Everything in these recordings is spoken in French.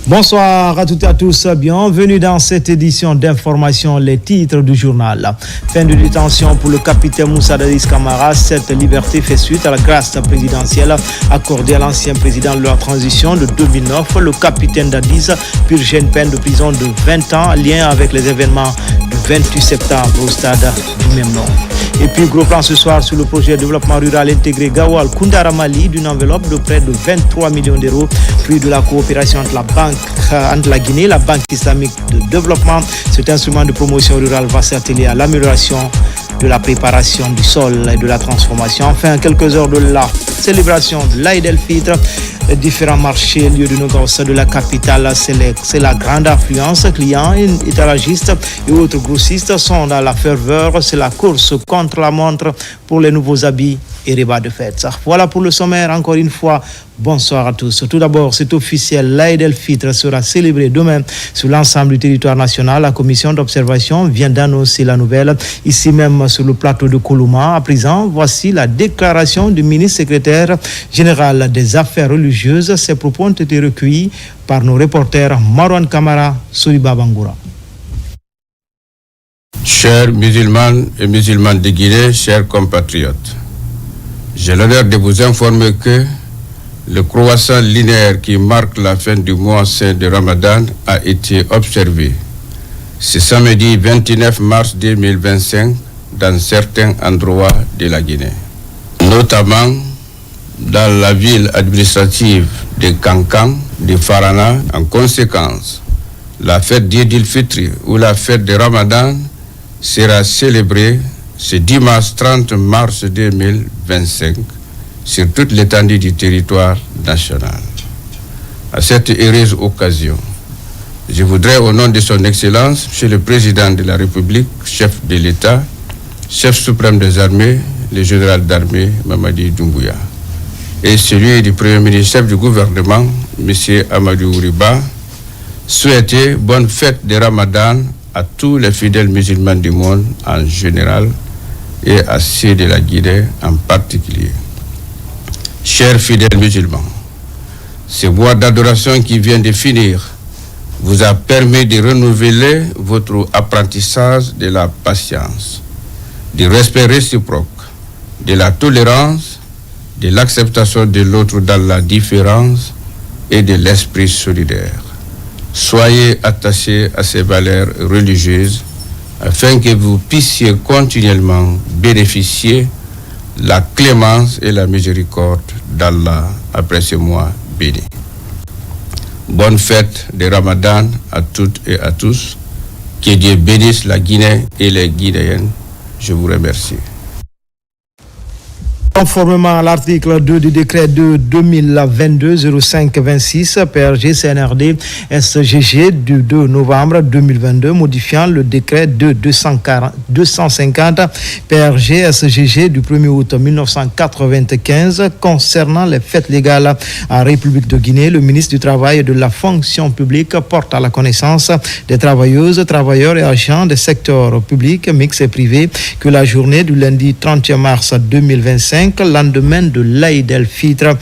Bonsoir à toutes et à tous, bienvenue dans cette édition d'information, les titres du journal. Fin de détention pour le capitaine Moussa Dadis Camara. Cette liberté fait suite à la grâce présidentielle accordée à l'ancien président de la transition de 2009. Le capitaine Dadis purge une peine de prison de 20 ans, lien avec les événements du 28 septembre au stade du même nom. Et puis, gros plan ce soir sur le projet de développement rural intégré Gawal Koundara Mali d'une enveloppe de près de 23 millions d'euros, fruit de la coopération entre la Guinée et la Banque islamique de développement. Cet instrument de promotion rurale va s'atteler à l'amélioration de la préparation du sol et de la transformation. Enfin, quelques heures de la célébration de l'Aïd el-Fitr. Les différents marchés, lieux de négoce de la capitale, c'est la grande affluence. Clients, étalagistes et autres grossistes sont dans la ferveur. C'est la course contre la montre pour les nouveaux habits et repas de fête. Voilà pour le sommaire. Encore une fois, bonsoir à tous. Tout d'abord, c'est officiel, l'Aïd el-Fitr sera célébré demain sur l'ensemble du territoire national. La commission d'observation vient d'annoncer la nouvelle ici même sur le plateau de Koulouma. À présent, voici la déclaration du ministre secrétaire général des affaires religieuses. Ces propos ont été recueillis par nos reporters Marwan Kamara, Souiba Bangoura. Chers musulmanes et musulmanes de Guinée, chers compatriotes, j'ai l'honneur de vous informer que le croissant linéaire qui marque la fin du mois saint de Ramadan a été observé ce samedi 29 mars 2025 dans certains endroits de la Guinée, notamment dans la ville administrative de Kankan, de Farana. En conséquence, la fête d'Eid el-Fitr ou la fête de Ramadan sera célébrée ce dimanche 30 mars 2025 sur toute l'étendue du territoire national. À cette heureuse occasion, je voudrais, au nom de son Excellence, Monsieur le Président de la République, chef de l'État, chef suprême des armées, le général d'armée Mamadi Doumbouya, et celui du Premier ministre chef du gouvernement, M. Amadou Ouriba, souhaiter bonne fête de Ramadan à tous les fidèles musulmans du monde en général et à ceux de la Guinée en particulier. Chers fidèles musulmans, ce mois d'adoration qui vient de finir vous a permis de renouveler votre apprentissage de la patience, du respect réciproque, de la tolérance, de l'acceptation de l'autre dans la différence et de l'esprit solidaire. Soyez attachés à ces valeurs religieuses afin que vous puissiez continuellement bénéficier la clémence et la miséricorde d'Allah après ce mois béni. Bonne fête de Ramadan à toutes et à tous. Que Dieu bénisse la Guinée et les Guinéennes. Je vous remercie. Conformément à l'article 2 du décret de 2022-05-26 PRG CNRD SGG du 2 novembre 2022 modifiant le décret de 250 PRG SGG du 1er août 1995 concernant les fêtes légales en République de Guinée, le ministre du Travail et de la Fonction publique porte à la connaissance des travailleuses, travailleurs et agents des secteurs publics, mixtes et privés que la journée du lundi 31 mars 2025, lendemain de l'Aïd el-Fitr,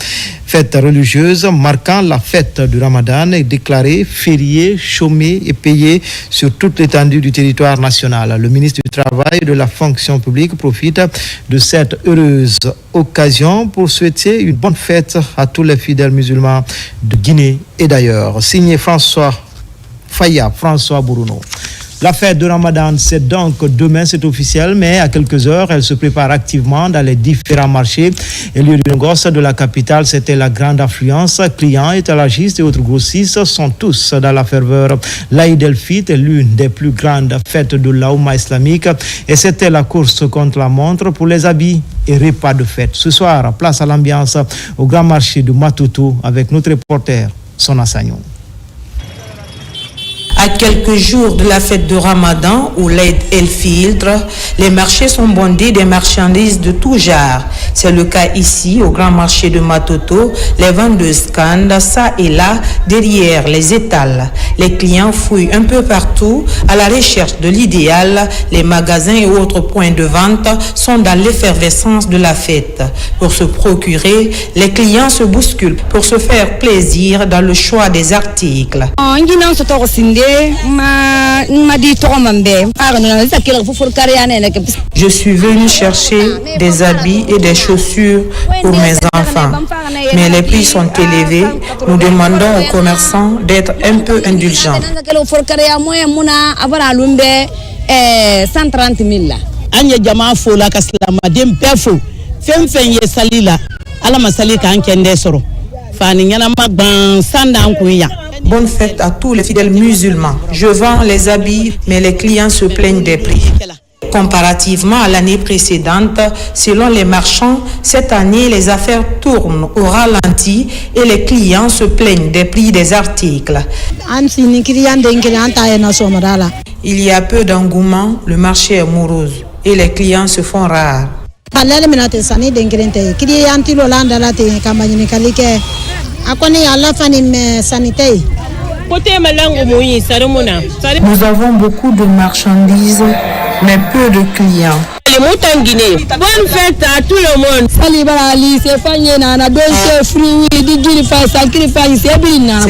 fête religieuse marquant la fête du Ramadan, est déclarée fériée, chômée et payée sur toute l'étendue du territoire national. Le ministre du Travail et de la Fonction publique profite de cette heureuse occasion pour souhaiter une bonne fête à tous les fidèles musulmans de Guinée et d'ailleurs. Signé François Bruno. La fête de Ramadan, c'est donc demain, c'est officiel, mais à quelques heures, elle se prépare activement dans les différents marchés et lieux de négoce de la capitale. C'était la grande affluence. Clients, étalagistes et autres grossistes sont tous dans la ferveur. L'Aïd el-Fitr est l'une des plus grandes fêtes de l'Oumma islamique et c'était la course contre la montre pour les habits et repas de fête. Ce soir, place à l'ambiance au grand marché de Matoto avec notre reporter Sona Sagnon. À quelques jours de la fête de Ramadan ou l'Aïd el-Fitr, les marchés sont bondés des marchandises de tout genre. C'est le cas ici au grand marché de Matoto. Les vendeuses scandent ça et là derrière les étals. Les clients fouillent un peu partout à la recherche de l'idéal. Les magasins et autres points de vente sont dans l'effervescence de la fête. Pour se procurer, les clients se bousculent pour se faire plaisir dans le choix des articles. Je suis venue chercher des habits et des chaussures pour mes enfants. Mais les prix sont élevés. Nous demandons aux commerçants d'être un peu indulgents. Bonne fête à tous les fidèles musulmans. Je vends les habits, mais les clients se plaignent des prix. Comparativement à l'année précédente, selon les marchands, cette année, les affaires tournent au ralenti et les clients se plaignent des prix des articles. Il y a peu d'engouement, le marché est morose et les clients se font rares. Nous avons beaucoup de marchandises, mais peu de clients. Bonne fête à tout le monde. C'est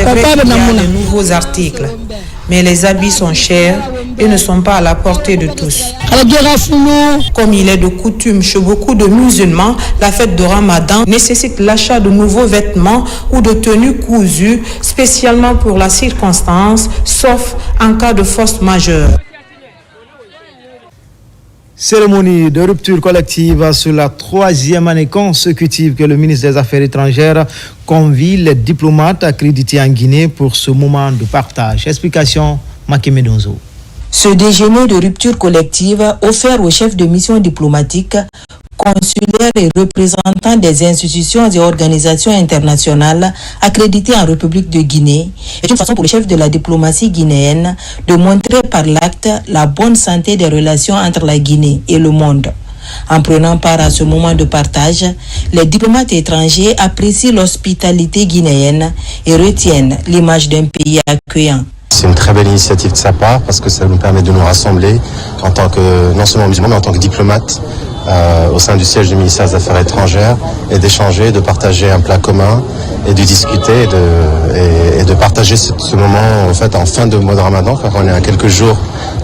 vrai qu'il y a de nouveaux articles, mais les habits sont chers et ne sont pas à la portée de tous. Comme il est de coutume chez beaucoup de musulmans, la fête de Ramadan nécessite l'achat de nouveaux vêtements ou de tenues cousues spécialement pour la circonstance, sauf en cas de force majeure. Cérémonie de rupture collective sur la 3e année consécutive que le ministre des Affaires étrangères convie les diplomates accrédités en Guinée pour ce moment de partage. Explication, Makeme Donzo. Ce déjeuner de rupture collective offert aux chefs de mission diplomatique, consulaires et représentants des institutions et organisations internationales accréditées en République de Guinée est une façon pour les chefs de la diplomatie guinéenne de montrer par l'acte la bonne santé des relations entre la Guinée et le monde. En prenant part à ce moment de partage, les diplomates étrangers apprécient l'hospitalité guinéenne et retiennent l'image d'un pays accueillant. C'est une très belle initiative de sa part parce que ça nous permet de nous rassembler en tant que, non seulement musulmans, mais en tant que diplomates au sein du siège du ministère des Affaires étrangères et d'échanger, de partager un plat commun et de discuter et de partager ce moment en fait en fin de mois de Ramadan, car on est à quelques jours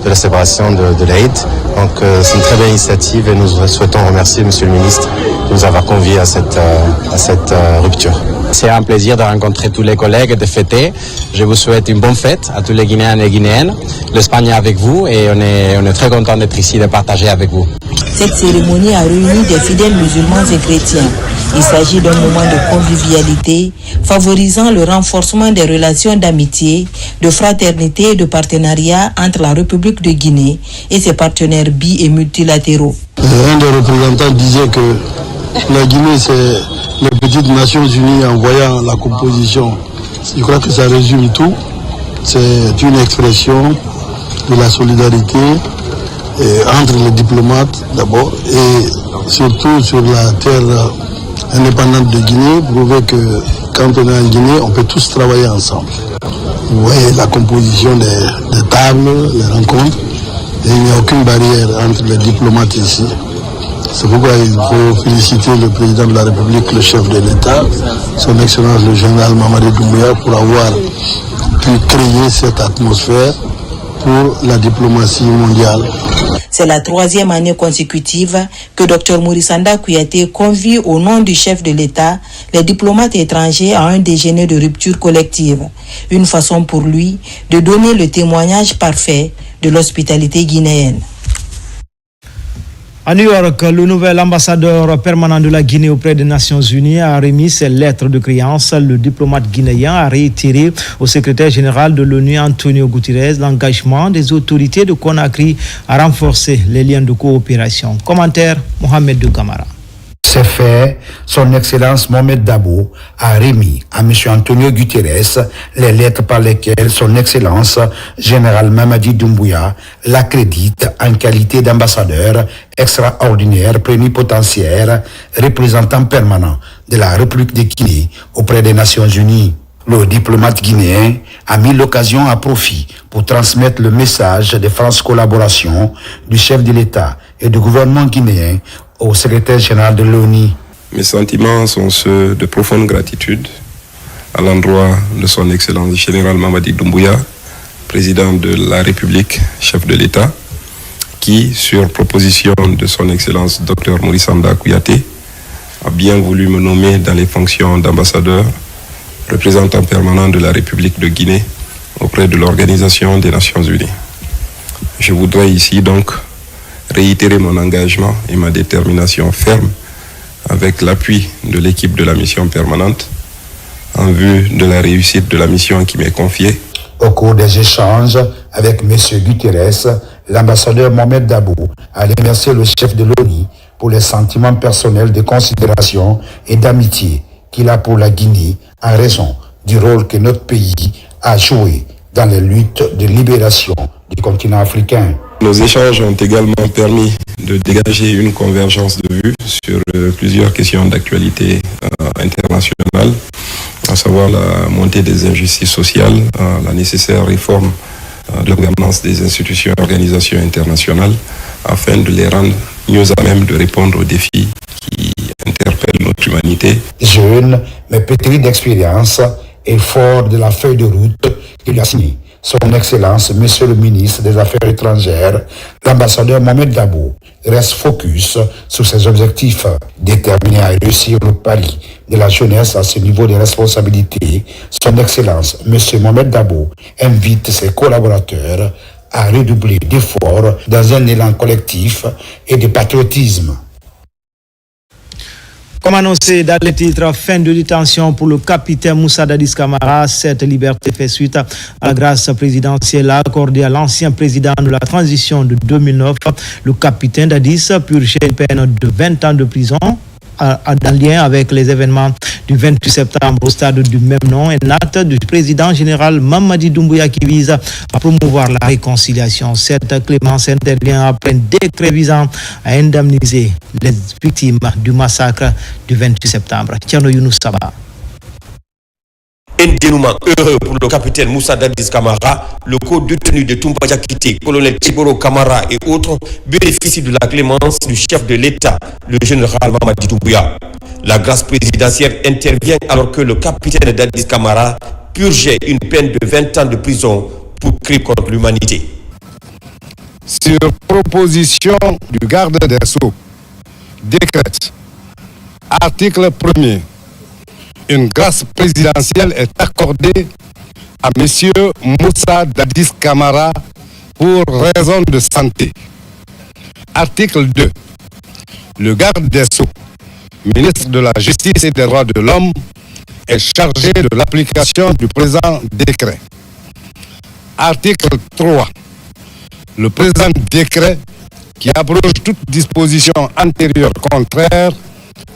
de la célébration de l'Aïd. Donc c'est une très belle initiative et nous souhaitons remercier Monsieur le ministre de nous avoir conviés à cette rupture. C'est un plaisir de rencontrer tous les collègues et de fêter. Je vous souhaite une bonne fête à tous les Guinéens et Guinéennes. L'Espagne est avec vous et on est très content d'être ici, de partager avec vous. Cette cérémonie a réuni des fidèles musulmans et chrétiens. Il s'agit d'un moment de convivialité favorisant le renforcement des relations d'amitié, de fraternité et de partenariat entre la République de Guinée et ses partenaires bi- et multilatéraux. Un des représentants disait que la Guinée, c'est les petites Nations Unies en voyant la composition. Je crois que ça résume tout. C'est une expression de la solidarité entre les diplomates d'abord et surtout sur la terre indépendante de Guinée, prouver que quand on est en Guinée, on peut tous travailler ensemble. Vous voyez la composition des tables, les rencontres, et il n'y a aucune barrière entre les diplomates ici. C'est pourquoi il faut féliciter le président de la République, le chef de l'État, son Excellence le général Mamadi Doumbouya, pour avoir pu créer cette atmosphère pour la diplomatie mondiale. C'est la 3e année consécutive que Dr Mourisanda Kouyaté convie au nom du chef de l'État les diplomates étrangers à un déjeuner de rupture collective. Une façon pour lui de donner le témoignage parfait de l'hospitalité guinéenne. À New York, le nouvel ambassadeur permanent de la Guinée auprès des Nations Unies a remis ses lettres de créance. Le diplomate guinéen a réitéré au secrétaire général de l'ONU, Antonio Guterres, l'engagement des autorités de Conakry à renforcer les liens de coopération. Commentaire, Mohamed de Camara. C'est fait, son Excellence Mohamed Dabo a remis à M. Antonio Guterres les lettres par lesquelles son Excellence Général Mamadi Doumbouya l'accrédite en qualité d'ambassadeur extraordinaire plénipotentiaire représentant permanent de la République de Guinée auprès des Nations Unies. Le diplomate guinéen a mis l'occasion à profit pour transmettre le message de France Collaboration du chef de l'État et du gouvernement guinéen au secrétaire général de l'ONU. Mes sentiments sont ceux de profonde gratitude à l'endroit de son Excellence le général Mamadi Doumbouya, président de la République, chef de l'État, qui, sur proposition de son Excellence Dr Maurice Anda Kouyaté, a bien voulu me nommer dans les fonctions d'ambassadeur, représentant permanent de la République de Guinée auprès de l'Organisation des Nations Unies. Je voudrais ici donc réitérer mon engagement et ma détermination ferme avec l'appui de l'équipe de la mission permanente en vue de la réussite de la mission qui m'est confiée. Au cours des échanges avec M. Guterres, l'ambassadeur Mohamed Dabo a remercié le chef de l'ONU pour les sentiments personnels de considération et d'amitié qu'il a pour la Guinée en raison du rôle que notre pays a joué dans les luttes de libération du continent africain. Nos échanges ont également permis de dégager une convergence de vues sur plusieurs questions d'actualité internationale, à savoir la montée des injustices sociales, la nécessaire réforme de la gouvernance des institutions et organisations internationales, afin de les rendre mieux à même de répondre aux défis qui interpellent notre humanité. Jeune, mais pétri d'expérience et fort de la feuille de route qu'il a signée, Son Excellence, Monsieur le ministre des Affaires étrangères, l'ambassadeur Mohamed Dabo, reste focus sur ses objectifs, déterminé à réussir le pari de la jeunesse à ce niveau de responsabilité. Son Excellence, Monsieur Mohamed Dabo, invite ses collaborateurs à redoubler d'efforts dans un élan collectif et de patriotisme. Comme annoncé dans le titre, fin de détention pour le capitaine Moussa Dadis Camara. Cette liberté fait suite à la grâce présidentielle accordée à l'ancien président de la transition de 2009. Le capitaine Dadis purgeait une peine de 20 ans de prison en lien avec les événements du 28 septembre au stade du même nom. Un acte du président général Mamadi Doumbouya qui vise à promouvoir la réconciliation. Cette clémence intervient après un décret visant à indemniser les victimes du massacre du 28 septembre. Tiano Younous Saba. Un dénouement heureux pour le capitaine Moussa Dadis Camara, le co-détenu de Toumba Diakité, colonel Tiboro Camara et autres bénéficient de la clémence du chef de l'État, le général Mamadi Doumbouya. La grâce présidentielle intervient alors que le capitaine Dadis Camara purgeait une peine de 20 ans de prison pour crime contre l'humanité. Sur proposition du garde des Sceaux, décrète, article 1er, une grâce présidentielle est accordée à M. Moussa Dadis Camara pour raison de santé. Article 2. Le garde des Sceaux, ministre de la Justice et des Droits de l'Homme, est chargé de l'application du présent décret. Article 3. Le présent décret, qui abroge toute disposition antérieure contraire,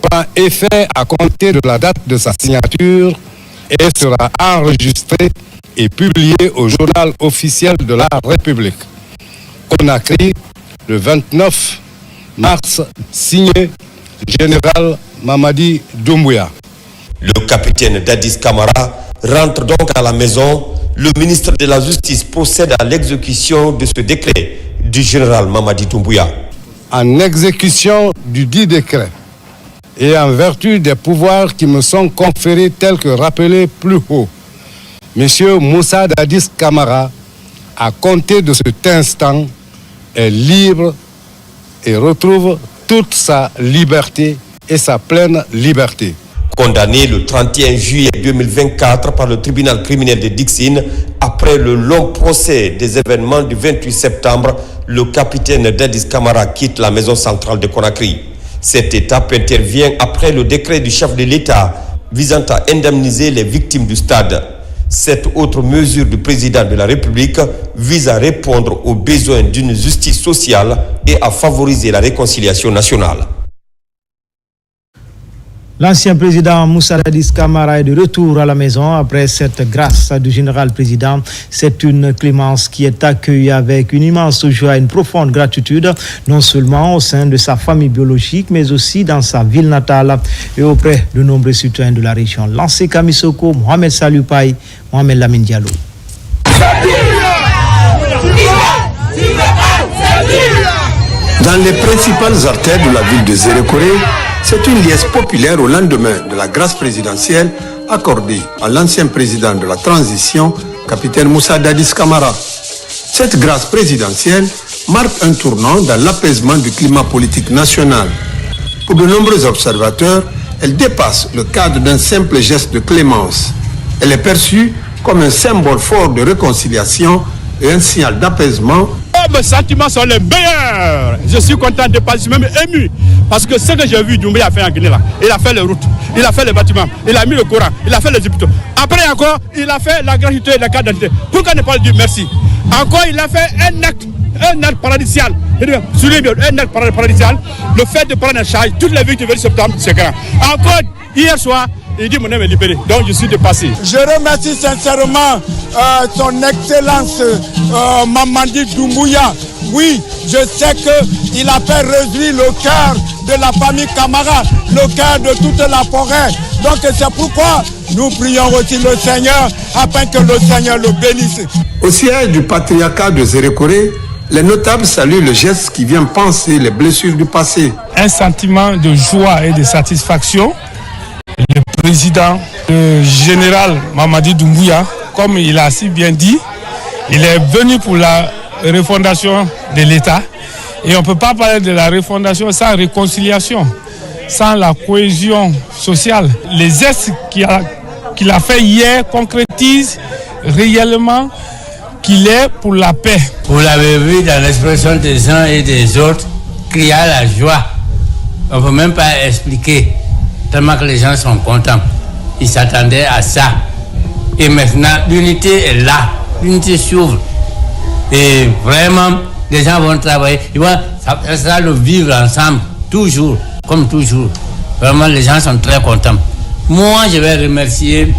prend effet à compter de la date de sa signature et sera enregistré et publié au journal officiel de la République. Conakry, le 29 mars, signé Général Mamadi Doumbouya. Le capitaine Dadis Camara rentre donc à la maison. Le ministre de la Justice procède à l'exécution de ce décret du général Mamadi Doumbouya. En exécution du dit décret, et en vertu des pouvoirs qui me sont conférés tels que rappelés plus haut, M. Moussa Dadis Camara, à compter de cet instant, est libre et retrouve toute sa liberté et sa pleine liberté. Condamné le 31 juillet 2024 par le tribunal criminel de Dixine, après le long procès des événements du 28 septembre, le capitaine Dadis Camara quitte la maison centrale de Conakry. Cette étape intervient après le décret du chef de l'État visant à indemniser les victimes du stade. Cette autre mesure du président de la République vise à répondre aux besoins d'une justice sociale et à favoriser la réconciliation nationale. L'ancien président Moussa Dadis Camara est de retour à la maison après cette grâce du général président. C'est une clémence qui est accueillie avec une immense joie et une profonde gratitude, non seulement au sein de sa famille biologique, mais aussi dans sa ville natale et auprès de nombreux citoyens de la région. Lancé Kamisoko, Mohamed Salupaï, Mohamed Lamine Diallo. Dans les principales artères de la ville de Zérékoré, c'est une liesse populaire au lendemain de la grâce présidentielle accordée à l'ancien président de la transition, capitaine Moussa Dadis Camara. Cette grâce présidentielle marque un tournant dans l'apaisement du climat politique national. Pour de nombreux observateurs, elle dépasse le cadre d'un simple geste de clémence. Elle est perçue comme un symbole fort de réconciliation et un signal d'apaisement. Mes sentiments sont les meilleurs. Je suis content de passer, même ému. Parce que ce que j'ai vu Doumbouya a fait en Guinée là, il a fait les routes, il a fait les bâtiments, il a mis le Coran, il a fait les hôpitaux. Après encore, il a fait la gratuité et la carte d'identité. Pourquoi ne pas lui dire merci? Encore, il a fait un acte paradisial. Un acte paradisial. Le fait de prendre en charge toutes les victimes du septembre, c'est grand. Encore, hier soir, il dit mon nom est libéré, donc je suis dépassé. Je remercie sincèrement son Excellence Mamadi Doumbouya. Oui, je sais qu'il a fait réjouir le cœur de la famille Camara, le cœur de toute la forêt. Donc c'est pourquoi nous prions aussi le Seigneur afin que le Seigneur le bénisse. Au siège du patriarcat de Zérékoré, les notables saluent le geste qui vient panser les blessures du passé. Un sentiment de joie et de satisfaction. Le président, le général Mamadi Doumbouya, comme il a si bien dit, il est venu pour la refondation de l'État. Et on ne peut pas parler de la refondation sans réconciliation, sans la cohésion sociale. Les gestes qu'il a fait hier concrétisent réellement qu'il est pour la paix. Vous l'avez vu dans l'expression des uns et des autres, qu'il y a la joie. On ne peut même pas expliquer, tellement que les gens sont contents. Ils s'attendaient à ça. Et maintenant, l'unité est là. L'unité s'ouvre. Et vraiment, les gens vont travailler. Ça sera le vivre ensemble, toujours, comme toujours. Vraiment, les gens sont très contents. Moi, je vais remercier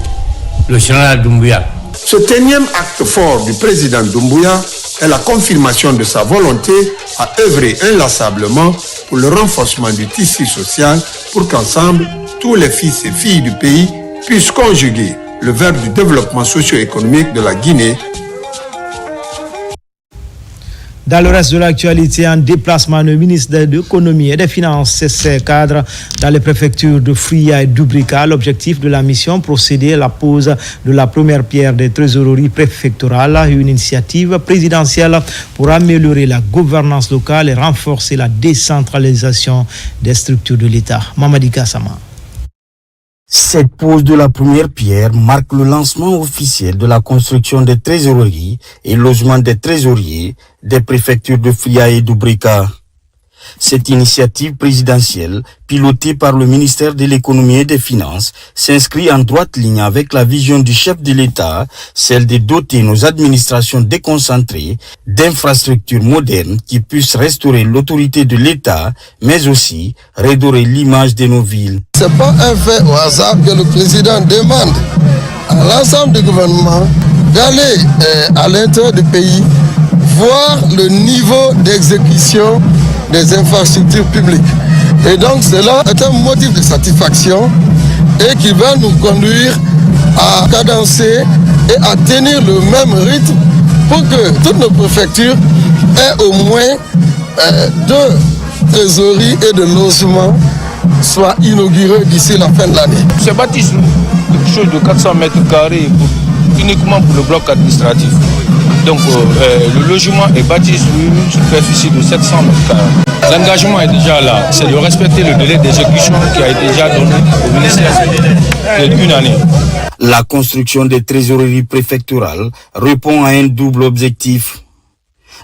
le général Doumbouya. Ce énième acte fort du président Doumbouya est la confirmation de sa volonté à œuvrer inlassablement pour le renforcement du tissu social pour qu'ensemble, tous les fils et filles du pays puissent conjuguer le verbe du développement socio-économique de la Guinée. Dans le reste de l'actualité, en déplacement, le ministre de l'économie et des finances et ses cadres dans les préfectures de Fria et d'Ubrika. L'objectif de la mission, procéder à la pose de la première pierre des trésoreries préfectorales, une initiative présidentielle pour améliorer la gouvernance locale et renforcer la décentralisation des structures de l'État. Mamadi Kassama. Cette pose de la première pierre marque le lancement officiel de la construction des trésoreries et logement des trésoriers des préfectures de Fria et d'Ubrika. Cette initiative présidentielle, pilotée par le ministère de l'économie et des finances, s'inscrit en droite ligne avec la vision du chef de l'État, celle de doter nos administrations déconcentrées d'infrastructures modernes qui puissent restaurer l'autorité de l'État, mais aussi redorer l'image de nos villes. C'est pas un fait au hasard que le président demande à l'ensemble du gouvernement d'aller à l'intérieur du pays voir le niveau d'exécution des infrastructures publiques. Et donc cela est un motif de satisfaction et qui va nous conduire à cadencer et à tenir le même rythme pour que toutes nos préfectures aient au moins 2 trésoreries et de logements soient inaugurés d'ici la fin de l'année. Ce bâti sur quelque chose de 400 mètres carrés uniquement pour le bloc administratif. Donc le logement est bâti sur une superficie de 700 mètres carrés. L'engagement est déjà là, c'est de respecter le délai d'exécution qui a été déjà donné au ministère d'une année. La construction des trésoreries préfectorales répond à un double objectif.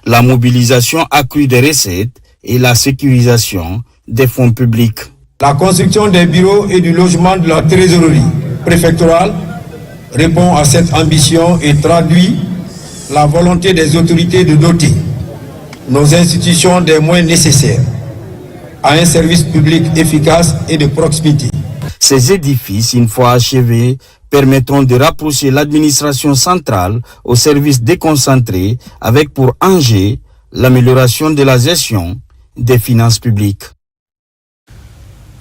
La mobilisation accrue des recettes et la sécurisation des fonds publics. La construction des bureaux et du logement de la trésorerie préfectorale répond à cette ambition et traduit la volonté des autorités de doter nos institutions des moyens nécessaires à un service public efficace et de proximité. Ces édifices, une fois achevés, permettront de rapprocher l'administration centrale aux services déconcentrés avec pour enjeu l'amélioration de la gestion des finances publiques.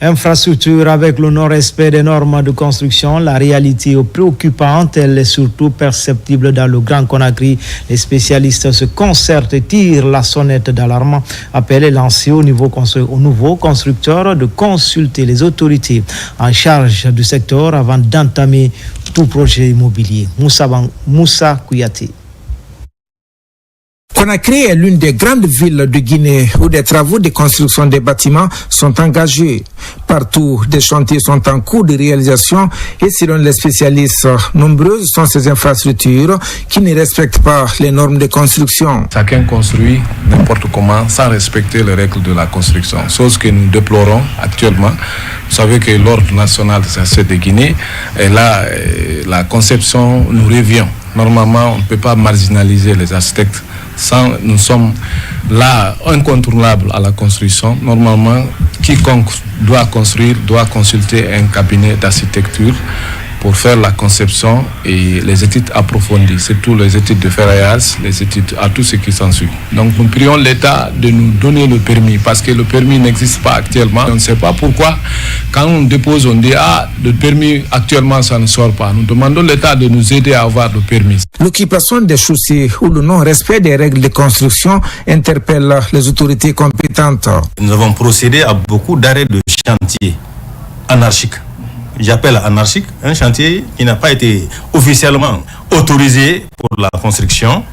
Infrastructure avec le non-respect des normes de construction, la réalité est préoccupante, elle est surtout perceptible dans le Grand Conakry. Les spécialistes se concertent et tirent la sonnette d'alarme. Appel est lancé au nouveau constructeur de consulter les autorités en charge du secteur avant d'entamer tout projet immobilier. Moussa Kouyaté. Conakry est l'une des grandes villes de Guinée où des travaux de construction des bâtiments sont engagés. Partout, des chantiers sont en cours de réalisation et selon les spécialistes, nombreuses sont ces infrastructures qui ne respectent pas les normes de construction. Chacun construit n'importe comment sans respecter les règles de la construction, chose que nous déplorons actuellement. Vous savez que l'Ordre national de Guinée est là, la conception nous revient. Normalement, on ne peut pas marginaliser les architectes. Nous sommes là incontournables à la construction. Normalement, quiconque doit construire doit consulter un cabinet d'architecture pour faire la conception et les études approfondies, surtout les études de ferraillage, les études à tout ce qui s'ensuit. Donc nous prions l'État de nous donner le permis parce que le permis n'existe pas actuellement. On ne sait pas pourquoi quand on dépose, on dit le permis actuellement ça ne sort pas. Nous demandons l'État de nous aider à avoir le permis. L'occupation des chaussées ou le non-respect des règles de construction interpelle les autorités compétentes. Nous avons procédé à beaucoup d'arrêts de chantier anarchiques. J'appelle anarchique un chantier qui n'a pas été officiellement autorisé pour la construction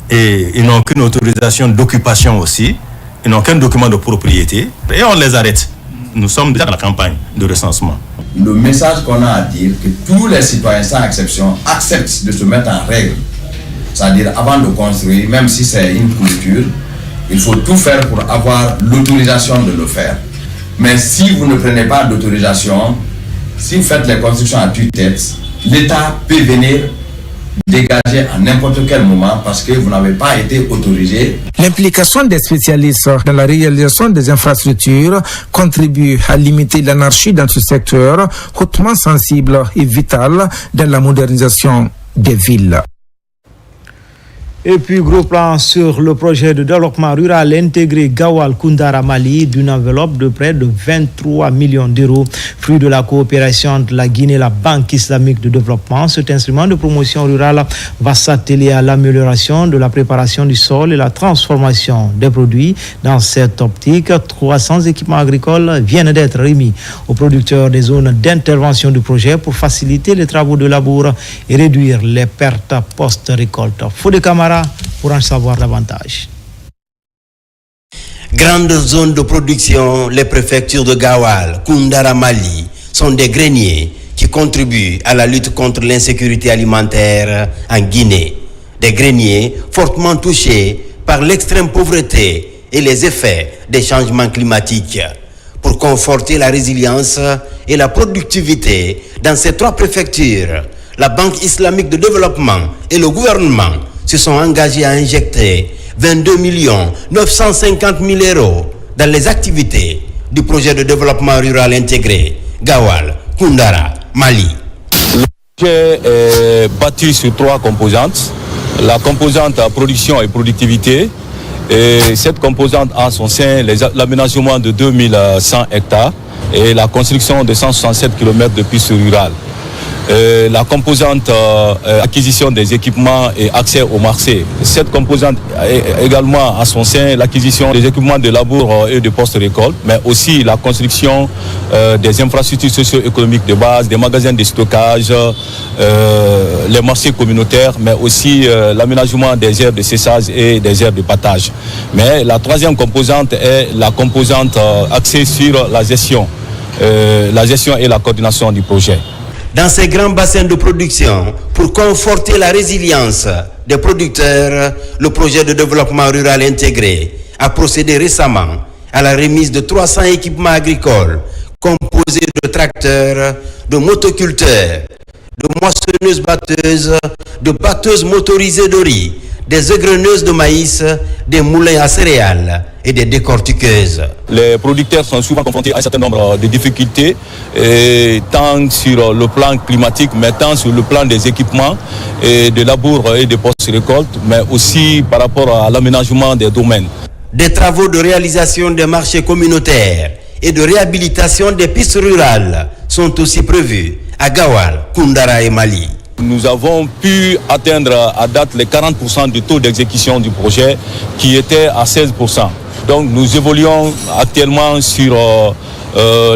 et ils n'ont aucune autorisation d'occupation aussi, ils n'ont aucun document de propriété et on les arrête. Nous sommes déjà dans la campagne de recensement. Le message qu'on a à dire, que tous les citoyens sans exception acceptent de se mettre en règle. C'est-à-dire avant de construire, même si c'est une culture, il faut tout faire pour avoir l'autorisation de le faire. Mais si vous ne prenez pas d'autorisation, si vous faites les constructions à tue-tête, l'État peut venir dégager à n'importe quel moment parce que vous n'avez pas été autorisé. L'implication des spécialistes dans la réalisation des infrastructures contribue à limiter l'anarchie dans ce secteur hautement sensible et vital dans la modernisation des villes. Et puis, gros plan sur le projet de développement rural intégré Gawal Koundara Mali d'une enveloppe de près de 23 millions d'euros, fruit de la coopération entre la Guinée et la Banque islamique de développement. Cet instrument de promotion rurale va s'atteler à l'amélioration de la préparation du sol et la transformation des produits. Dans cette optique, 300 équipements agricoles viennent d'être remis aux producteurs des zones d'intervention du projet pour faciliter les travaux de labour et réduire les pertes post-récolte. Fodé Camara pour en savoir davantage. Grandes zones de production, les préfectures de Gawal, Koundara Mali sont des greniers qui contribuent à la lutte contre l'insécurité alimentaire en Guinée. Des greniers fortement touchés par l'extrême pauvreté et les effets des changements climatiques. Pour conforter la résilience et la productivité dans ces trois préfectures, la Banque islamique de développement et le gouvernement se sont engagés à injecter 22 950 000 euros dans les activités du projet de développement rural intégré Gawal, Koundara, Mali. Le projet est bâti sur trois composantes. La composante production et productivité. Et cette composante a en son sein l'aménagement de 2100 hectares et la construction de 167 km de pistes rurales. La composante acquisition des équipements et accès au marché. Cette composante est également à son sein l'acquisition des équipements de labour et de post-récolte, mais aussi la construction des infrastructures socio-économiques de base, des magasins de stockage, les marchés communautaires, mais aussi l'aménagement des aires de séchage et des aires de battage. Mais la troisième composante est la composante axée sur la gestion et la coordination du projet. Dans ces grands bassins de production, pour conforter la résilience des producteurs, le projet de développement rural intégré a procédé récemment à la remise de 300 équipements agricoles composés de tracteurs, de motoculteurs, de moissonneuses-batteuses, de batteuses motorisées de riz, des égreneuses de maïs, des moulins à céréales et des décortiqueuses. Les producteurs sont souvent confrontés à un certain nombre de difficultés, tant sur le plan climatique, mais tant sur le plan des équipements, et de labour et de post-récolte, mais aussi par rapport à l'aménagement des domaines. Des travaux de réalisation des marchés communautaires et de réhabilitation des pistes rurales sont aussi prévus à Gawal, Koundara et Mali. Nous avons pu atteindre à date les 40% du taux d'exécution du projet qui était à 16%. Donc nous évoluons actuellement sur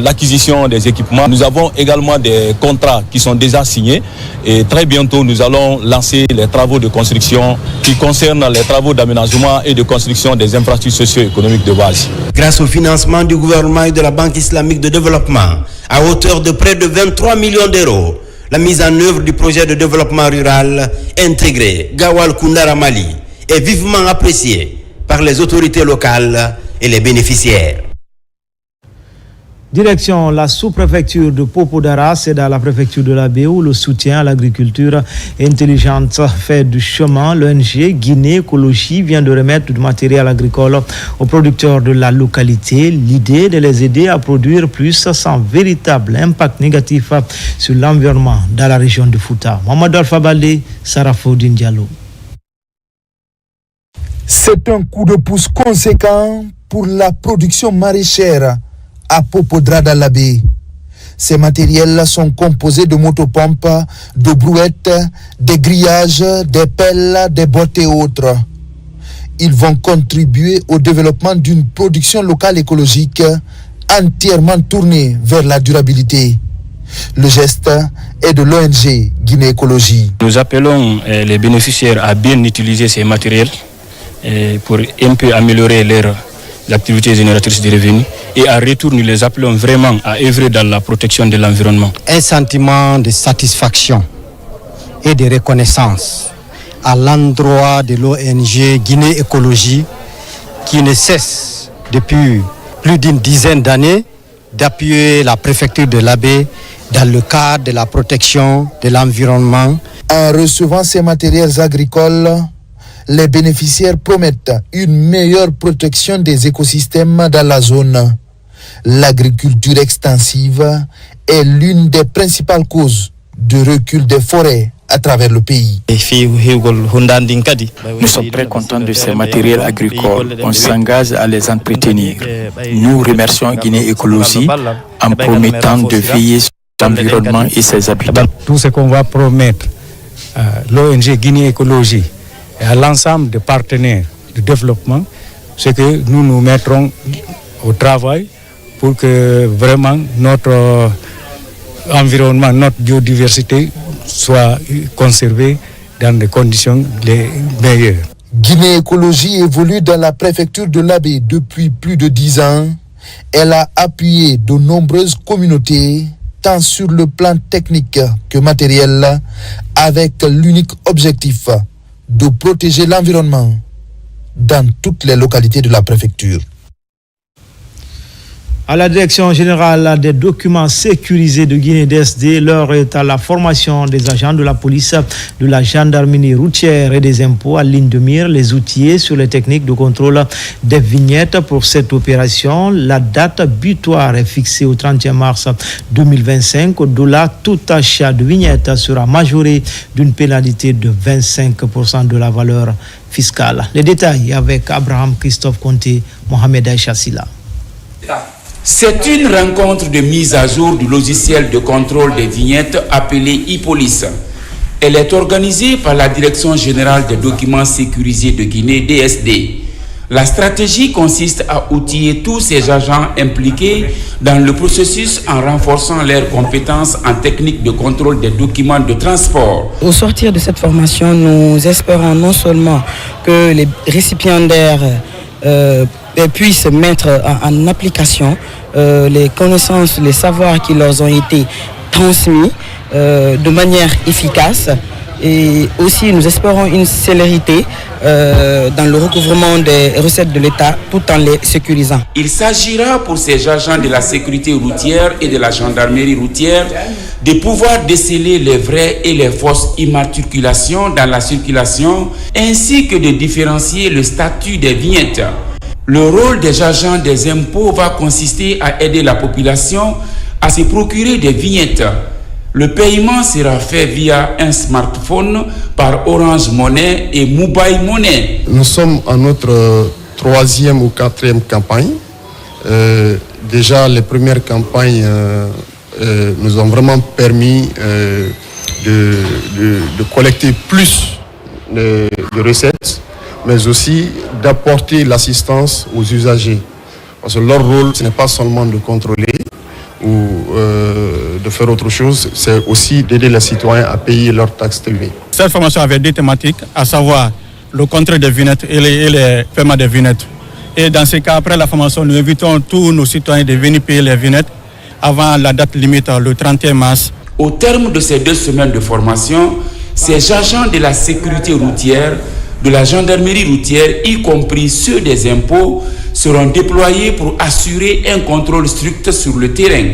l'acquisition des équipements. Nous avons également des contrats qui sont déjà signés et très bientôt nous allons lancer les travaux de construction qui concernent les travaux d'aménagement et de construction des infrastructures socio-économiques de base. Grâce au financement du gouvernement et de la Banque islamique de développement, à hauteur de près de 23 millions d'euros, la mise en œuvre du projet de développement rural intégré Gawal Koundara Mali est vivement appréciée par les autorités locales et les bénéficiaires. Direction la sous-préfecture de Popodara, c'est dans la préfecture de la Baie où le soutien à l'agriculture intelligente fait du chemin. L'ONG Guinée Écologie vient de remettre du matériel agricole aux producteurs de la localité. L'idée de les aider à produire plus sans véritable impact négatif sur l'environnement dans la région de Fouta. Mamadou Alpha Baldé, Sarafoudine Diallo. C'est un coup de pouce conséquent pour la production maraîchère à Popodra-Dalabé. Ces matériels sont composés de motopompes, de brouettes, des grillages, des pelles, des bottes et autres. Ils vont contribuer au développement d'une production locale écologique entièrement tournée vers la durabilité. Le geste est de l'ONG Guinée Écologie. Nous appelons les bénéficiaires à bien utiliser ces matériels pour un peu améliorer leur activité génératrice de revenus. Et en retour, nous les appelons vraiment à œuvrer dans la protection de l'environnement. Un sentiment de satisfaction et de reconnaissance à l'endroit de l'ONG Guinée Écologie qui ne cesse depuis plus d'une dizaine d'années d'appuyer la préfecture de l'Abbé dans le cadre de la protection de l'environnement. En recevant ces matériels agricoles, les bénéficiaires promettent une meilleure protection des écosystèmes dans la zone. L'agriculture extensive est l'une des principales causes de recul des forêts à travers le pays. Nous sommes très contents de ces matériels agricoles. On s'engage à les entretenir. Nous remercions Guinée Écologie en promettant de veiller sur l'environnement et ses habitants. Tout ce qu'on va promettre à l'ONG Guinée Écologie et à l'ensemble des partenaires de développement, c'est que nous nous mettrons au travail pour que vraiment notre environnement, notre biodiversité soit conservée dans des conditions les meilleures. Guinée Écologie évolue dans la préfecture de l'Abbé depuis plus de 10 ans. Elle a appuyé de nombreuses communautés, tant sur le plan technique que matériel, avec l'unique objectif de protéger l'environnement dans toutes les localités de la préfecture. À la direction générale des documents sécurisés de Guinée-DSD, l'heure est à la formation des agents de la police, de la gendarmerie routière et des impôts à ligne de mire, les outils sur les techniques de contrôle des vignettes pour cette opération. La date butoir est fixée au 31 mars 2025. Au-delà, tout achat de vignettes sera majoré d'une pénalité de 25% de la valeur fiscale. Les détails avec Abraham Christophe Conté, Mohamed Aïcha Silla. C'est une rencontre de mise à jour du logiciel de contrôle des vignettes appelé e-Police. Elle est organisée par la Direction générale des documents sécurisés de Guinée, DSD. La stratégie consiste à outiller tous ces agents impliqués dans le processus en renforçant leurs compétences en technique de contrôle des documents de transport. Au sortir de cette formation, nous espérons non seulement que les récipiendaires puissent mettre en application les connaissances, les savoirs qui leur ont été transmis de manière efficace, et aussi nous espérons une célérité dans le recouvrement des recettes de l'État tout en les sécurisant. Il s'agira pour ces agents de la sécurité routière et de la gendarmerie routière de pouvoir déceler les vraies et les fausses immatriculations dans la circulation ainsi que de différencier le statut des vignettes. Le rôle des agents des impôts va consister à aider la population à se procurer des vignettes. Le paiement sera fait via un smartphone par Orange Money et Mobile Money. Nous sommes à notre 3e ou 4e campagne. Déjà, les premières campagnes nous ont vraiment permis de collecter plus de recettes, mais aussi d'apporter l'assistance aux usagers. Parce que leur rôle, ce n'est pas seulement de contrôler ou de faire autre chose, c'est aussi d'aider les citoyens à payer leurs taxes TV. Cette formation avait deux thématiques, à savoir le contrôle des vignettes et les paiements des vignettes. Et dans ces cas, après la formation, nous invitons tous nos citoyens de venir payer les vignettes avant la date limite, le 31 mars. Au terme de ces 2 semaines de formation, ces agents de la sécurité routière, de la gendarmerie routière, y compris ceux des impôts, seront déployés pour assurer un contrôle strict sur le terrain.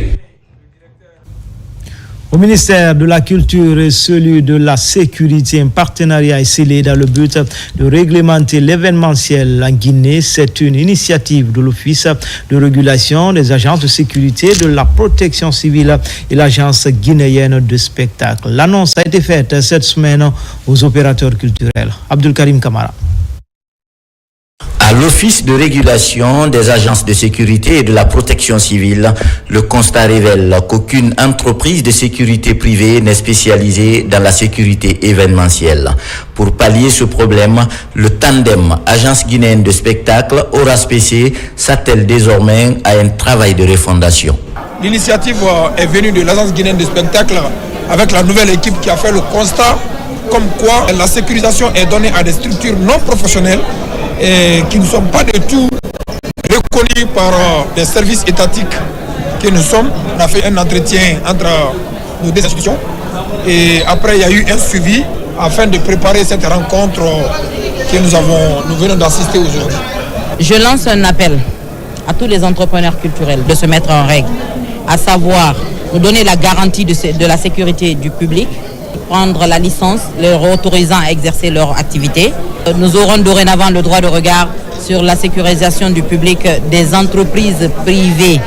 Au ministère de la Culture et celui de la Sécurité, un partenariat est scellé dans le but de réglementer l'événementiel en Guinée. C'est une initiative de l'Office de régulation des agences de sécurité, de la protection civile et l'Agence guinéenne de spectacle. L'annonce a été faite cette semaine aux opérateurs culturels. Abdul Karim Kamara. À l'Office de régulation des agences de sécurité et de la protection civile, le constat révèle qu'aucune entreprise de sécurité privée n'est spécialisée dans la sécurité événementielle. Pour pallier ce problème, le tandem Agence guinéenne de spectacle, ORASPC, s'attelle désormais à un travail de refondation. L'initiative est venue de l'Agence guinéenne de spectacle avec la nouvelle équipe qui a fait le constat comme quoi la sécurisation est donnée à des structures non professionnelles et qui ne sont pas du tout reconnus par les services étatiques que nous sommes. On a fait un entretien entre nos deux institutions et après il y a eu un suivi afin de préparer cette rencontre que nous venons d'assister aujourd'hui. Je lance un appel à tous les entrepreneurs culturels de se mettre en règle, à savoir nous donner la garantie de la sécurité du public, prendre la licence, leur autorisant à exercer leur activité. Nous aurons dorénavant le droit de regard sur la sécurisation du public des entreprises privées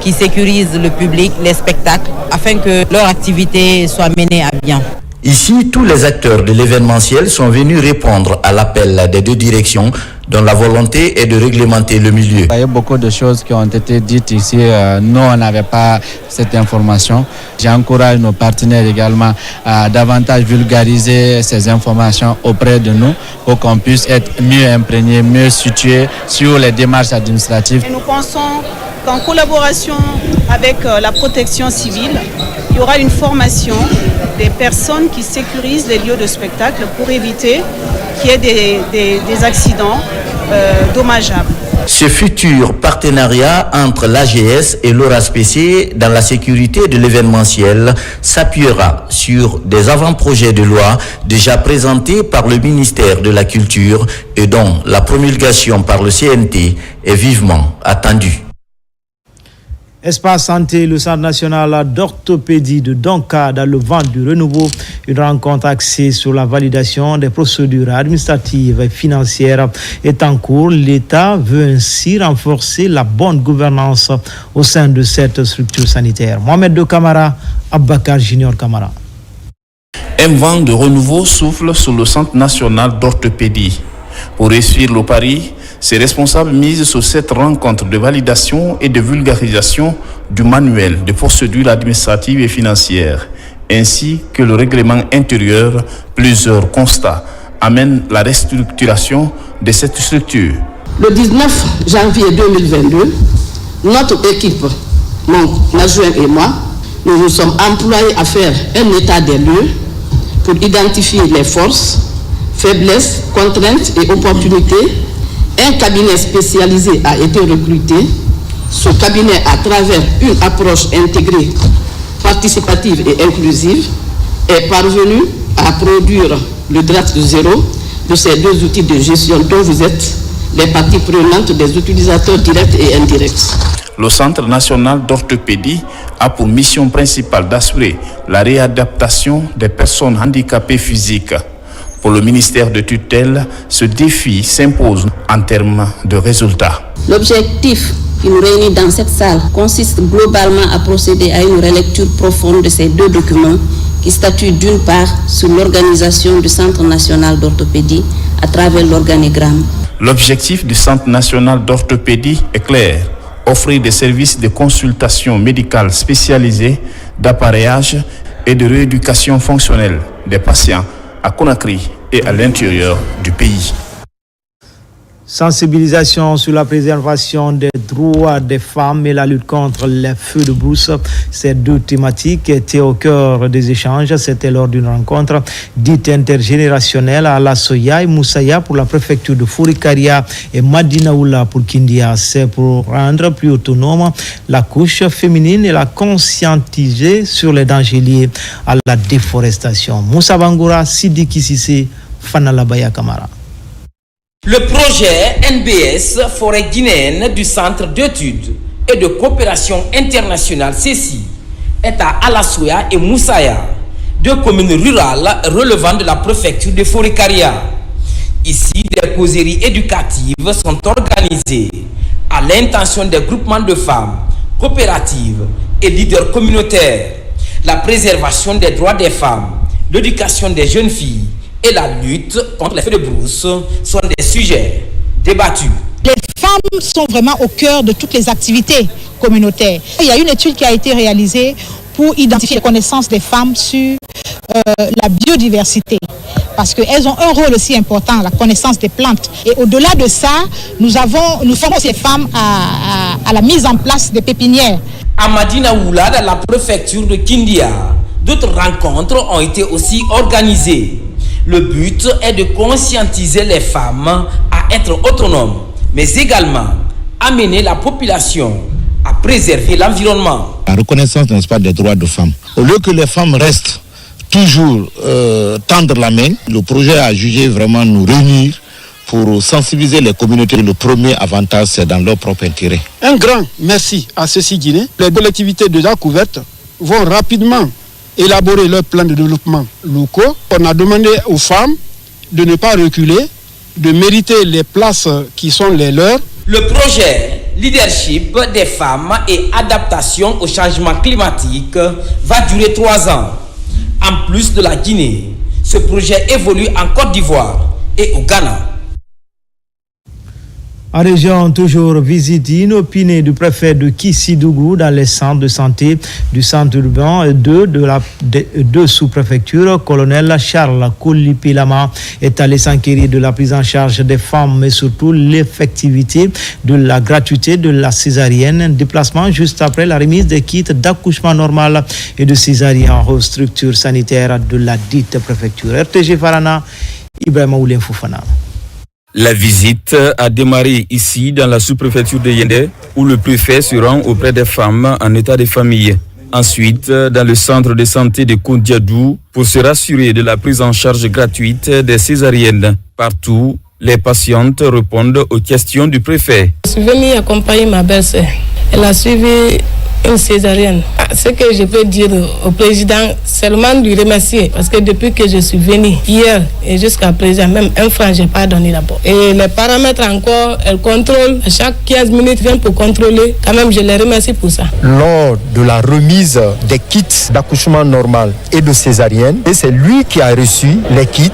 qui sécurisent le public, les spectacles, afin que leur activité soit menée à bien. Ici, tous les acteurs de l'événementiel sont venus répondre à l'appel des deux directions dont la volonté est de réglementer le milieu. Il y a beaucoup de choses qui ont été dites ici. Nous, on n'avait pas cette information. J'encourage nos partenaires également à davantage vulgariser ces informations auprès de nous pour qu'on puisse être mieux imprégnés, mieux situés sur les démarches administratives. Et nous pensons qu'en collaboration avec la protection civile, il y aura une formation des personnes qui sécurisent les lieux de spectacle pour éviter qu'il y ait des accidents dommageables. Ce futur partenariat entre l'AGS et l'ORASPC dans la sécurité de l'événementiel s'appuiera sur des avant-projets de loi déjà présentés par le ministère de la Culture et dont la promulgation par le CNT est vivement attendue. Espace Santé, le Centre national d'orthopédie de Donka dans le vent du renouveau. Une rencontre axée sur la validation des procédures administratives et financières est en cours. L'État veut ainsi renforcer la bonne gouvernance au sein de cette structure sanitaire. Mohamed De Camara, Abakar Junior Camara. Un vent de renouveau souffle sur le Centre national d'orthopédie. Pour réussir le pari, ces responsables misent sur cette rencontre de validation et de vulgarisation du manuel de procédures administratives et financières, ainsi que le règlement intérieur. Plusieurs constats amènent la restructuration de cette structure. Le 19 janvier 2022, notre équipe, mon adjoint et moi, nous nous sommes employés à faire un état des lieux pour identifier les forces, faiblesses, contraintes et opportunités. Un cabinet spécialisé a été recruté. Ce cabinet, à travers une approche intégrée, participative et inclusive, est parvenu à produire le draft zéro de ces deux outils de gestion dont vous êtes les parties prenantes des utilisateurs directs et indirects. Le Centre national d'orthopédie a pour mission principale d'assurer la réadaptation des personnes handicapées physiques. Pour le ministère de tutelle, ce défi s'impose en termes de résultats. L'objectif qui nous réunit dans cette salle consiste globalement à procéder à une relecture profonde de ces deux documents qui statuent d'une part sur l'organisation du Centre national d'orthopédie à travers l'organigramme. L'objectif du Centre national d'orthopédie est clair: offrir des services de consultation médicale spécialisée, d'appareillage et de rééducation fonctionnelle des patients à Conakry et à l'intérieur du pays. Sensibilisation sur la préservation des droits des femmes et la lutte contre les feux de brousse. Ces deux thématiques étaient au cœur des échanges. C'était lors d'une rencontre dite intergénérationnelle à La Soya et Moussaya pour la préfecture de Fourikaria et Madinaoula pour Kindia. C'est pour rendre plus autonome la couche féminine et la conscientiser sur les dangers liés à la déforestation. Moussa Bangoura, Sidi Kississé, Fanalabaya Kamara. Le projet NBS Forêt guinéenne du Centre d'études et de coopération internationale CECI est à Alassoya et Moussaya, deux communes rurales relevant de la préfecture de Fourikaria. Ici, des causeries éducatives sont organisées à l'intention des groupements de femmes, coopératives et leaders communautaires. La préservation des droits des femmes, l'éducation des jeunes filles et la lutte contre les feux de brousse sont des sujets débattus. Les femmes sont vraiment au cœur de toutes les activités communautaires. Il y a une étude qui a été réalisée pour identifier les connaissances des femmes sur la biodiversité, parce qu'elles ont un rôle aussi important, la connaissance des plantes. Et au-delà de ça, nous formons ces femmes à la mise en place des pépinières. À Madinaoula, dans la préfecture de Kindia, d'autres rencontres ont été aussi organisées. Le but est de conscientiser les femmes à être autonomes, mais également amener la population à préserver l'environnement. La reconnaissance, n'est-ce pas, des droits de femmes. Au lieu que les femmes restent toujours tendre la main, le projet a jugé vraiment nous réunir pour sensibiliser les communautés. Le premier avantage, c'est dans leur propre intérêt. Un grand merci à ceux-ci Guinée. Les collectivités déjà couvertes vont rapidement élaborer leurs plans de développement locaux. On a demandé aux femmes de ne pas reculer, de mériter les places qui sont les leurs. Le projet Leadership des femmes et adaptation au changement climatique va durer 3 ans. En plus de la Guinée, ce projet évolue en Côte d'Ivoire et au Ghana. En région, toujours visite inopinée du préfet de Kissidougou dans les centres de santé du centre urbain 2 de la sous-préfecture. Colonel Charles Kolipilama est allé s'enquérir de la prise en charge des femmes, mais surtout l'effectivité de la gratuité de la césarienne. Déplacement juste après la remise des kits d'accouchement normal et de césarienne aux structures sanitaires de la dite préfecture. RTG Farana, Ibrahima Oulien Foufana. La visite a démarré ici dans la sous-préfecture de Yendé où le préfet se rend auprès des femmes en état de famille. Ensuite, dans le centre de santé de Koundiadou pour se rassurer de la prise en charge gratuite des césariennes. Partout, les patientes répondent aux questions du préfet. Je suis venue accompagner ma belle-sœur. Elle a suivi une césarienne. Ce que je peux dire au président, seulement lui remercier parce que depuis que je suis venue hier et jusqu'à présent, même un franc, je n'ai pas donné d'abord. Et les paramètres encore, elle contrôle. Chaque 15 minutes, vient pour contrôler. Quand même, je les remercie pour ça. Lors de la remise des kits d'accouchement normal et de césarienne, et c'est lui qui a reçu les kits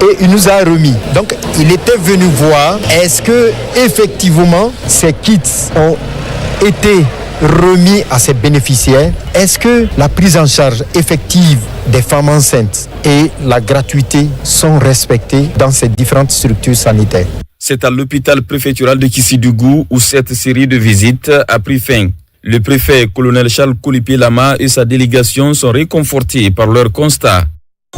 et il nous a remis. Donc, il était venu voir est-ce que effectivement ces kits ont été remis à ses bénéficiaires. Est-ce que la prise en charge effective des femmes enceintes et la gratuité sont respectées dans ces différentes structures sanitaires? C'est à l'hôpital préfectoral de Kissidougou où cette série de visites a pris fin. Le préfet colonel Charles Kolipilama et sa délégation sont réconfortés par leur constat.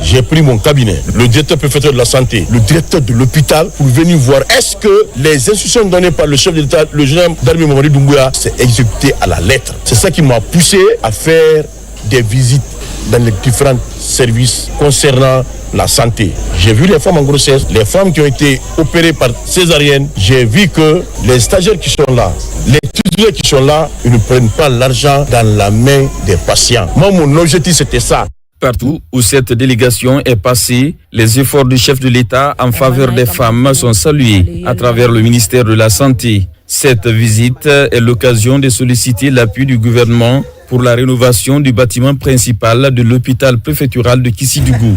J'ai pris mon cabinet, le directeur préfectoral de la santé, le directeur de l'hôpital pour venir voir est-ce que les instructions données par le chef de l'État, le général d'armée Mamadi Doumbouya, c'est exécuté à la lettre. C'est ça qui m'a poussé à faire des visites dans les différents services concernant la santé. J'ai vu les femmes en grossesse, les femmes qui ont été opérées par césarienne. J'ai vu que les stagiaires qui sont là, les titulaires qui sont là, ils ne prennent pas l'argent dans la main des patients. Moi, mon objectif, c'était ça. Partout où cette délégation est passée, les efforts du chef de l'État en faveur des femmes sont salués à travers le ministère de la Santé. Cette visite est l'occasion de solliciter l'appui du gouvernement pour la rénovation du bâtiment principal de l'hôpital préfectoral de Kissidougou.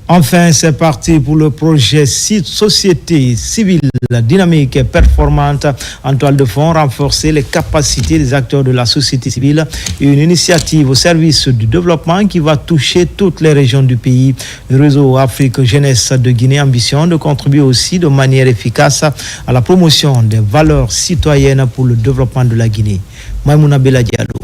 Enfin, c'est parti pour le projet Société civile dynamique et performante en toile de fond, renforcer les capacités des acteurs de la société civile et une initiative au service du développement qui va toucher toutes les régions du pays. Le réseau Afrique Jeunesse de Guinée ambitionne de contribuer aussi de manière efficace à la promotion des valeurs citoyennes pour le développement de la Guinée. Maïmouna Bella Diallo.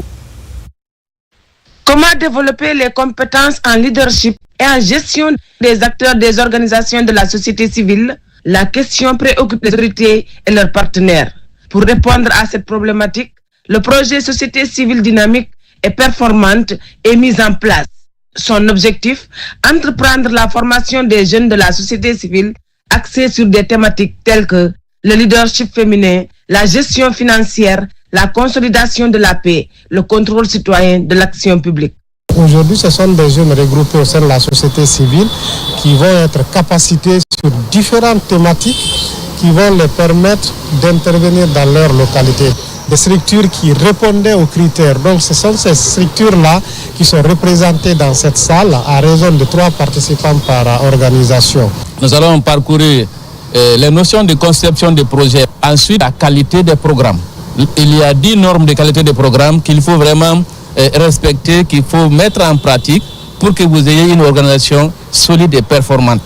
Comment développer les compétences en leadership et en gestion des acteurs des organisations de la société civile? La question préoccupe les autorités et leurs partenaires. Pour répondre à cette problématique, le projet Société civile dynamique et performante est mis en place. Son objectif, entreprendre la formation des jeunes de la société civile axée sur des thématiques telles que le leadership féminin, la gestion financière, la consolidation de la paix, le contrôle citoyen de l'action publique. Aujourd'hui, ce sont des jeunes regroupés au sein de la société civile qui vont être capacités sur différentes thématiques qui vont les permettre d'intervenir dans leur localité. Des structures qui répondaient aux critères. Donc ce sont ces structures-là qui sont représentées dans cette salle à raison de 3 participants par organisation. Nous allons parcourir les notions de conception des projets. Ensuite, la qualité des programmes. Il y a 10 normes de qualité des programmes qu'il faut vraiment respecter, qu'il faut mettre en pratique pour que vous ayez une organisation solide et performante.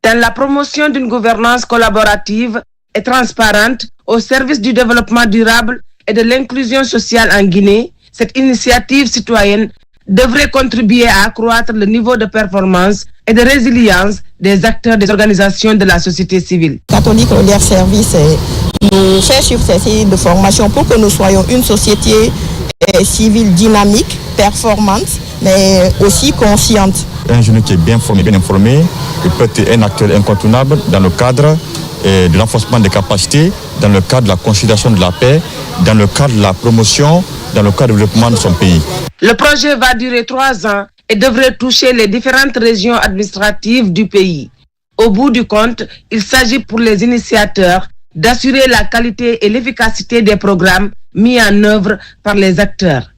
Dans la promotion d'une gouvernance collaborative et transparente au service du développement durable et de l'inclusion sociale en Guinée, cette initiative citoyenne devrait contribuer à accroître le niveau de performance et de résilience des acteurs des organisations de la société civile. Catholique Relais Service nous fait suivre ces séries de formation pour que nous soyons une société civile dynamique, performante, mais aussi consciente. Un jeune qui est bien formé, bien informé, il peut être un acteur incontournable dans le cadre de l'enforcement des capacités, dans le cadre de la consolidation de la paix, dans le cadre de la promotion, dans le cadre du développement de son pays. Le projet va durer 3 ans et devrait toucher les différentes régions administratives du pays. Au bout du compte, il s'agit pour les initiateurs d'assurer la qualité et l'efficacité des programmes mis en œuvre par les acteurs.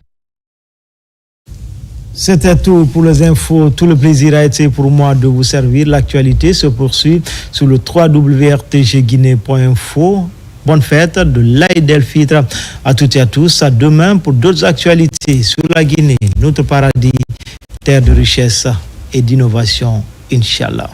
C'était tout pour les infos. Tout le plaisir a été pour moi de vous servir. L'actualité se poursuit sur le www.rtgguinée.info. Bonne fête de l'Aïd el-Fitr à toutes et à tous. À demain pour d'autres actualités sur la Guinée, notre paradis, terre de richesse et d'innovation, Inch'Allah.